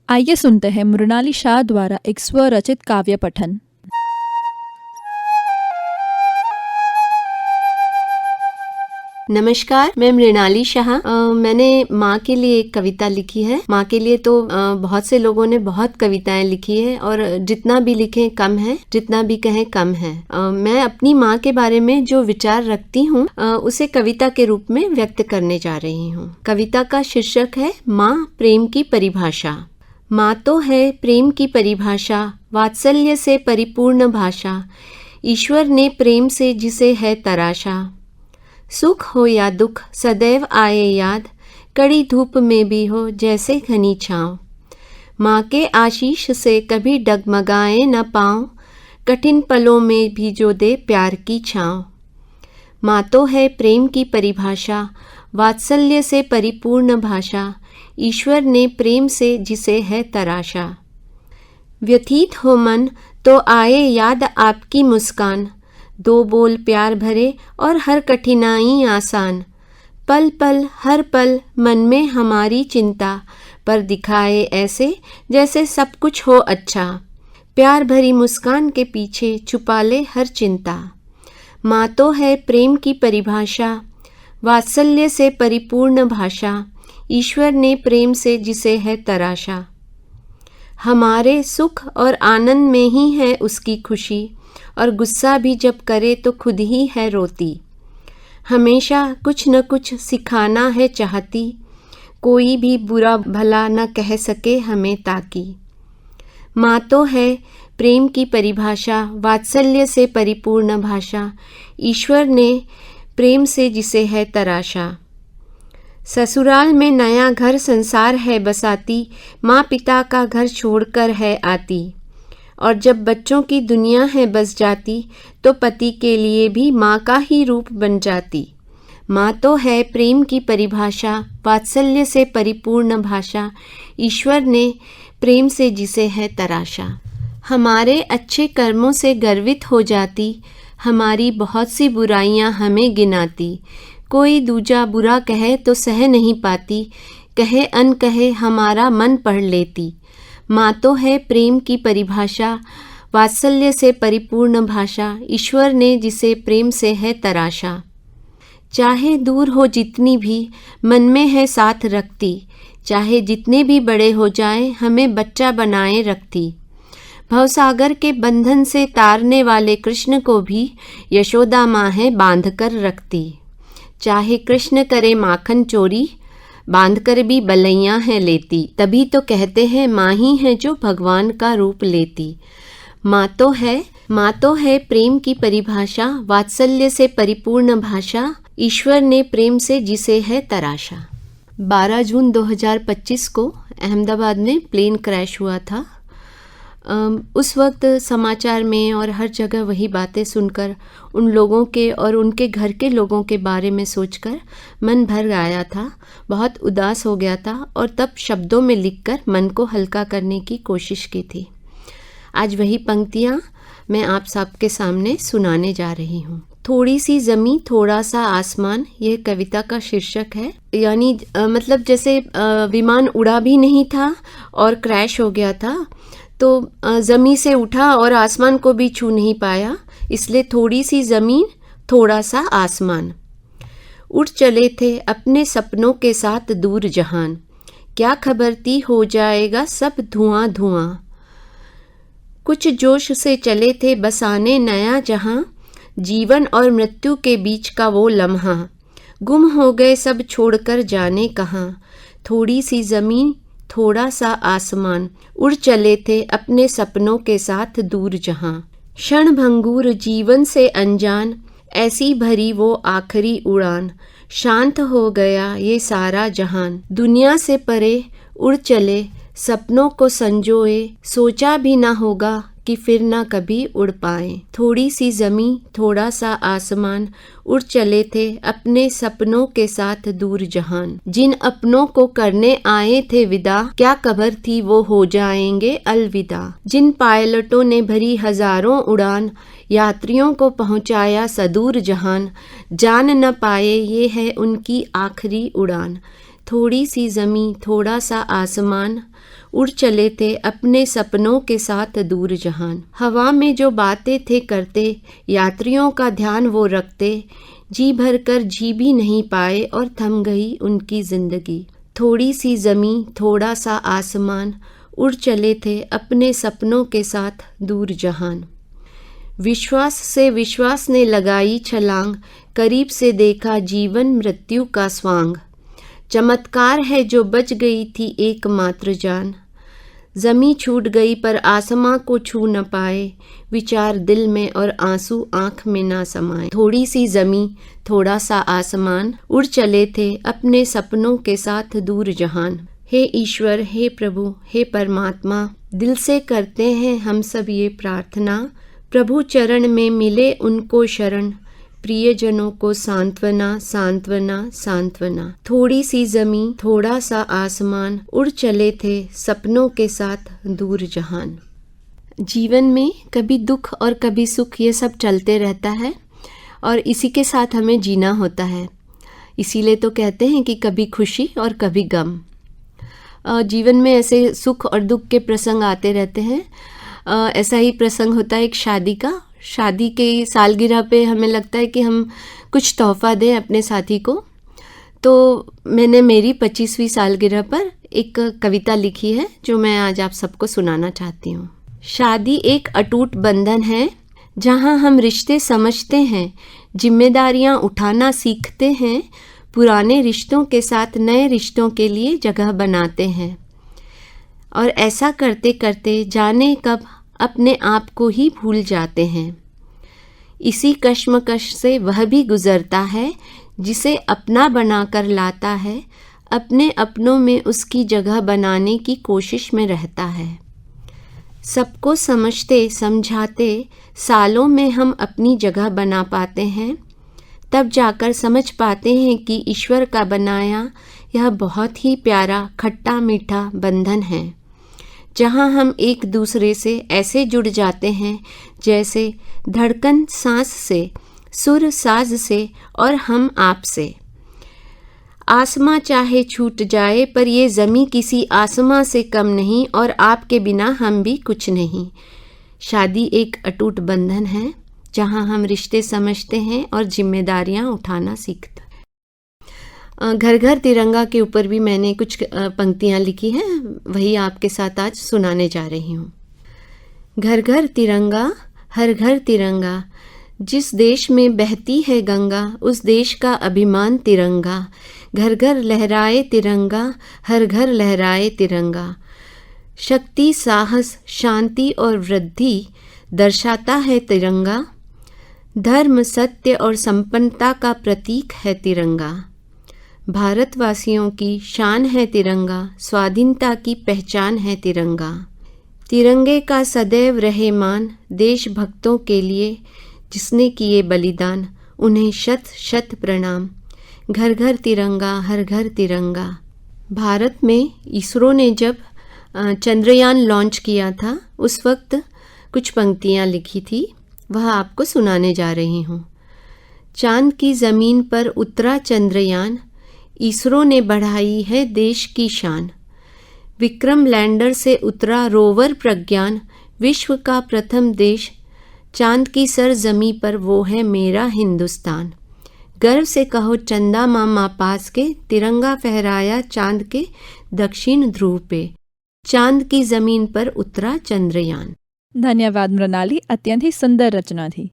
आइए सुनते हैं मृणाली शाह द्वारा एक स्वरचित काव्य पठन। नमस्कार, मैं मृणाली शाह। मैंने माँ के लिए एक कविता लिखी है। माँ के लिए तो बहुत से लोगों ने बहुत कविताएं लिखी है और जितना भी लिखें कम है, जितना भी कहें कम है। मैं अपनी माँ के बारे में जो विचार रखती हूँ उसे कविता के रूप में व्यक्त करने जा रही हूँ। कविता का शीर्षक है माँ प्रेम की परिभाषा। माँ तो है प्रेम की परिभाषा, वात्सल्य से परिपूर्ण भाषा। ईश्वर ने प्रेम से जिसे है तराशा। सुख हो या दुख सदैव आए याद, कड़ी धूप में भी हो जैसे घनी छाँव। माँ के आशीष से कभी डगमगाए न पाँव, कठिन पलों में भी जो दे प्यार की छाँव। माँ तो है प्रेम की परिभाषा, वात्सल्य से परिपूर्ण भाषा। ईश्वर ने प्रेम से जिसे है तराशा। व्यथित हो मन तो आए याद आपकी मुस्कान, दो बोल प्यार भरे और हर कठिनाई आसान। पल पल हर पल मन में हमारी चिंता, पर दिखाए ऐसे जैसे सब कुछ हो अच्छा। प्यार भरी मुस्कान के पीछे छुपा ले हर चिंता। माँ तो है प्रेम की परिभाषा, वात्सल्य से परिपूर्ण भाषा। ईश्वर ने प्रेम से जिसे है तराशा। हमारे सुख और आनंद में ही है उसकी खुशी, और गुस्सा भी जब करे तो खुद ही है रोती। हमेशा कुछ न कुछ सिखाना है चाहती, कोई भी बुरा भला न कह सके हमें ताकि। माँ तो है प्रेम की परिभाषा, वात्सल्य से परिपूर्ण भाषा। ईश्वर ने प्रेम से जिसे है तराशा। ससुराल में नया घर संसार है बसाती, माँ पिता का घर छोड़कर है आती। और जब बच्चों की दुनिया है बस जाती, तो पति के लिए भी माँ का ही रूप बन जाती। माँ तो है प्रेम की परिभाषा, वात्सल्य से परिपूर्ण भाषा। ईश्वर ने प्रेम से जिसे है तराशा। हमारे अच्छे कर्मों से गर्वित हो जाती, हमारी बहुत सी बुराइयां हमें गिनाती। कोई दूजा बुरा कहे तो सह नहीं पाती, कहे अनकहे हमारा मन पढ़ लेती। माँ तो है प्रेम की परिभाषा, वात्सल्य से परिपूर्ण भाषा। ईश्वर ने जिसे प्रेम से है तराशा। चाहे दूर हो जितनी भी मन में है साथ रखती, चाहे जितने भी बड़े हो जाएं हमें बच्चा बनाए रखती। भवसागर के बंधन से तारने वाले कृष्ण को भी यशोदा माँ है बांध कर रखती। चाहे कृष्ण करे माखन चोरी, बांध कर भी बलैयाँ हैं लेती। तभी तो कहते हैं माँ ही है जो भगवान का रूप लेती। माँ तो है प्रेम की परिभाषा, वात्सल्य से परिपूर्ण भाषा। ईश्वर ने प्रेम से जिसे है तराशा। 12 जून 2025 को अहमदाबाद में प्लेन क्रैश हुआ था। उस वक्त समाचार में और हर जगह वही बातें सुनकर उन लोगों के और उनके घर के लोगों के बारे में सोचकर मन भर आया था, बहुत उदास हो गया था और तब शब्दों में लिखकर मन को हल्का करने की कोशिश की थी। आज वही पंक्तियाँ मैं आप सबके सामने सुनाने जा रही हूँ। थोड़ी सी ज़मीं थोड़ा सा आसमान, यह कविता का शीर्षक है। यानी मतलब जैसे विमान उड़ा भी नहीं था और क्रैश हो गया था, तो ज़मीन से उठा और आसमान को भी छू नहीं पाया, इसलिए थोड़ी सी ज़मीन थोड़ा सा आसमान। उड़ चले थे अपने सपनों के साथ दूर जहान, क्या खबर थी हो जाएगा सब धुआं धुआं। कुछ जोश से चले थे बसाने नया जहां, जीवन और मृत्यु के बीच का वो लम्हा। गुम हो गए सब छोड़कर जाने कहाँ, थोड़ी सी ज़मीन थोड़ा सा आसमान। उड़ चले थे अपने सपनों के साथ दूर जहां। क्षण भंगुर जीवन से अनजान, ऐसी भरी वो आखिरी उड़ान। शांत हो गया ये सारा जहान, दुनिया से परे उड़ चले सपनों को संजोए। सोचा भी ना होगा कि फिर ना कभी उड़ पाए। थोड़ी सी ज़मीं थोड़ा सा आसमान, उड़ चले थे अपने सपनों के साथ दूर जहान। जिन अपनों को करने आए थे विदा, क्या खबर थी वो हो जाएंगे अलविदा। जिन पायलटों ने भरी हजारों उड़ान, यात्रियों को पहुंचाया सदूर जहान। जान न पाए ये है उनकी आखिरी उड़ान। थोड़ी सी ज़मीं थोड़ा सा आसमान, उड़ चले थे अपने सपनों के साथ दूर जहान। हवा में जो बातें थे करते, यात्रियों का ध्यान वो रखते, जी भर कर जी भी नहीं पाए और थम गई उनकी जिंदगी। थोड़ी सी ज़मीं थोड़ा सा आसमान, उड़ चले थे अपने सपनों के साथ दूर जहान। विश्वास से विश्वास ने लगाई छलांग, करीब से देखा जीवन मृत्यु का स्वांग। चमत्कार है जो बच गई थी एकमात्र जान। ज़मीं छूट गई पर आसमां को छू न पाए, विचार दिल में और आंसू आँख में ना समाए। थोड़ी सी ज़मीं थोड़ा सा आसमान, उड़ चले थे अपने सपनों के साथ दूर जहान। हे ईश्वर, हे प्रभु, हे परमात्मा, दिल से करते हैं हम सब ये प्रार्थना, प्रभु चरण में मिले उनको शरण, प्रियजनों को सांत्वना सांत्वना सांत्वना। थोड़ी सी ज़मीं थोड़ा सा आसमान, उड़ चले थे सपनों के साथ दूर जहान। जीवन में कभी दुख और कभी सुख ये सब चलते रहता है और इसी के साथ हमें जीना होता है। इसीलिए तो कहते हैं कि कभी खुशी और कभी गम। जीवन में ऐसे सुख और दुख के प्रसंग आते रहते हैं। ऐसा ही प्रसंग होता है एक शादी का। शादी के सालगिरह पे हमें लगता है कि हम कुछ तोहफा दें अपने साथी को। तो मैंने मेरी 25वीं सालगिरह पर एक कविता लिखी है जो मैं आज आप सबको सुनाना चाहती हूँ। शादी एक अटूट बंधन है जहाँ हम रिश्ते समझते हैं, जिम्मेदारियाँ उठाना सीखते हैं, पुराने रिश्तों के साथ नए रिश्तों के लिए जगह बनाते हैं और ऐसा करते करते जाने कब अपने आप को ही भूल जाते हैं। इसी कश्मकश से वह भी गुजरता है जिसे अपना बनाकर लाता है, अपने अपनों में उसकी जगह बनाने की कोशिश में रहता है। सबको समझते समझाते सालों में हम अपनी जगह बना पाते हैं, तब जाकर समझ पाते हैं कि ईश्वर का बनाया यह बहुत ही प्यारा खट्टा मीठा बंधन है, जहाँ हम एक दूसरे से ऐसे जुड़ जाते हैं जैसे धड़कन सांस से, सुर साज से और हम आप से। आसमां चाहे छूट जाए पर ये ज़मीं किसी आसमां से कम नहीं और आपके बिना हम भी कुछ नहीं। शादी एक अटूट बंधन है जहाँ हम रिश्ते समझते हैं और जिम्मेदारियाँ उठाना सीखते हैं। घर घर तिरंगा के ऊपर भी मैंने कुछ पंक्तियाँ लिखी हैं, वही आपके साथ आज सुनाने जा रही हूँ। घर घर तिरंगा, हर घर तिरंगा, जिस देश में बहती है गंगा उस देश का अभिमान तिरंगा। घर घर लहराए तिरंगा, हर घर लहराए तिरंगा। शक्ति, साहस, शांति और वृद्धि दर्शाता है तिरंगा। धर्म, सत्य और संपन्नता का प्रतीक है तिरंगा। भारतवासियों की शान है तिरंगा, स्वाधीनता की पहचान है तिरंगा। तिरंगे का सदैव रहे मान, देशभक्तों के लिए जिसने किए बलिदान, उन्हें शत शत प्रणाम। घर घर तिरंगा, हर घर तिरंगा। भारत में इसरो ने जब चंद्रयान लॉन्च किया था उस वक्त कुछ पंक्तियाँ लिखी थी, वह आपको सुनाने जा रही हूँ। चांद की ज़मीन पर उतरा चंद्रयान, इसरो ने बढ़ाई है देश की शान। विक्रम लैंडर से उतरा रोवर प्रज्ञान, विश्व का प्रथम देश चांद की सरजमी पर वो है मेरा हिंदुस्तान। गर्व से कहो चंदा मामा पास के, तिरंगा फहराया चांद के दक्षिण ध्रुव पे। चांद की जमीन पर उतरा चंद्रयान। धन्यवाद मृणाली, અત્યંત સુંદર રચના थी।